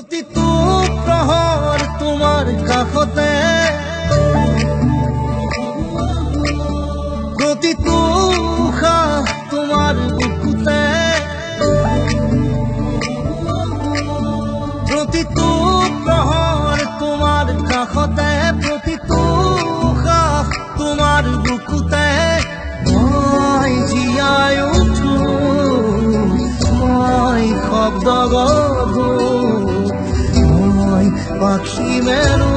প্ৰতিটো প্ৰহৰ তোমাৰ কাষতে, প্ৰতিটো উশাহ তোমাৰ বুকুতে, প্ৰতিটো প্ৰহৰ তোমাৰ কাষতে, প্ৰতিটো উশাহ তোমাৰ বুকুতে। মই জীয়াই উঠো, মই শব্দ গঢ়ো, মই পাখি মেলো।